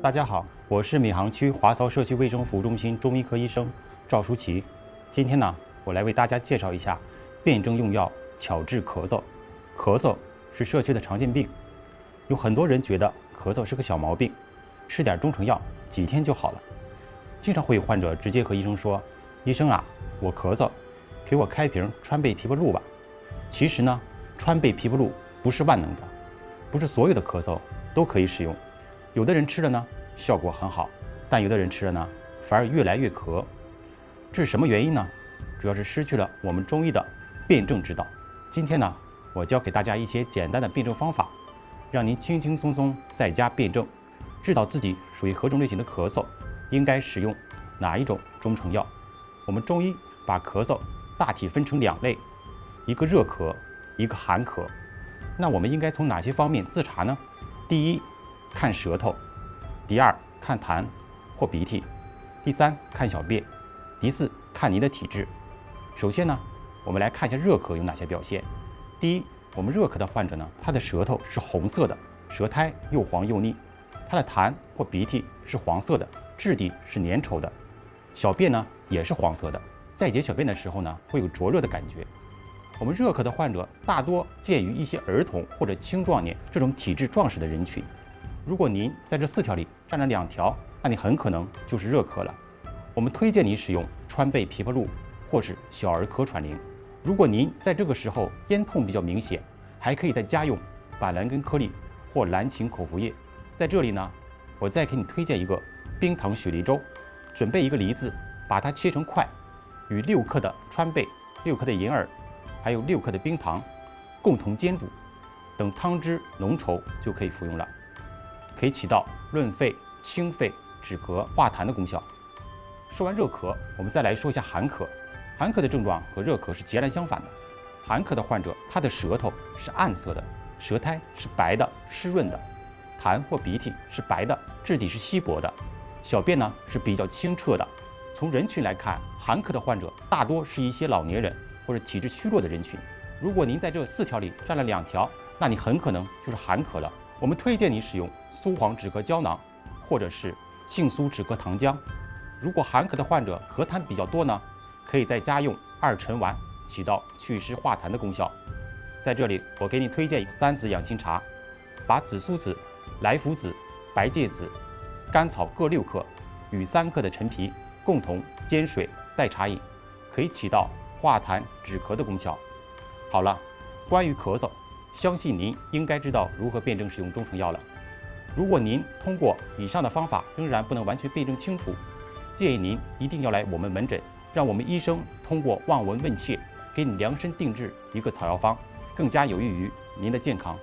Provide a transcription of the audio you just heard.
大家好，我是闵行区华漕社区卫生服务中心中医科医生赵舒淇。今天呢，我来为大家介绍一下辨证用药巧治咳嗽。咳嗽是社区的常见病，有很多人觉得咳嗽是个小毛病，吃点中成药几天就好了。经常会有患者直接和医生说：“医生啊，我咳嗽，给我开瓶川贝枇杷露吧。”其实呢，川贝枇杷露不是万能的，不是所有的咳嗽都可以使用。有的人吃了呢，效果很好，但有的人吃了呢，反而越来越咳。这是什么原因呢？主要是失去了我们中医的辨证之道。今天呢，我教给大家一些简单的辨证方法，让您轻轻松松在家辨证，知道自己属于何种类型的咳嗽，应该使用哪一种中成药。我们中医把咳嗽大体分成两类，一个热咳，一个寒咳。那我们应该从哪些方面自查呢？第一，看舌头；第二，看痰或鼻涕；第三，看小便；第四，看您的体质。首先呢，我们来看一下热咳有哪些表现。第一，我们热咳的患者呢，他的舌头是红色的，舌苔又黄又腻；他的痰或鼻涕是黄色的，质地是粘稠的；小便呢也是黄色的，在解小便的时候呢，会有灼热的感觉。我们热咳的患者大多见于一些儿童或者青壮年这种体质壮实的人群。如果您在这4条里占了2条，那你很可能就是热咳了。我们推荐您使用川贝枇杷露或是小儿咳喘灵。如果您在这个时候咽痛比较明显，还可以再加用板蓝根颗粒或蓝芩口服液。在这里呢，我再给你推荐一个冰糖雪梨粥。准备一个梨子，把它切成块，与6克的川贝、6克的银耳，还有6克的冰糖共同煎煮，等汤汁浓稠就可以服用了，可以起到润肺、清肺、止咳、化痰的功效。说完热咳，我们再来说一下寒咳。寒咳的症状和热咳是截然相反的。寒咳的患者，他的舌头是暗色的，舌苔是白的、湿润的，痰或鼻涕是白的，质地是稀薄的，小便呢是比较清澈的。从人群来看，寒咳的患者大多是一些老年人或者体质虚弱的人群。如果您在这4条里占了2条，那你很可能就是寒咳了。我们推荐你使用苏黄止咳胶囊，或者是杏苏止咳糖浆。如果寒咳的患者咳痰比较多呢，可以在家用2陈丸，起到祛湿化痰的功效。在这里，我给你推荐3子养心茶，把紫苏子、莱菔子、白芥子、甘草各6克，与3克的陈皮共同煎水代茶饮，可以起到化痰止咳的功效。好了，关于咳嗽，相信您应该知道如何辨证使用中成药了。如果您通过以上的方法仍然不能完全辨证清楚，建议您一定要来我们门诊，让我们医生通过望闻问切，给你量身定制一个草药方，更加有益于您的健康。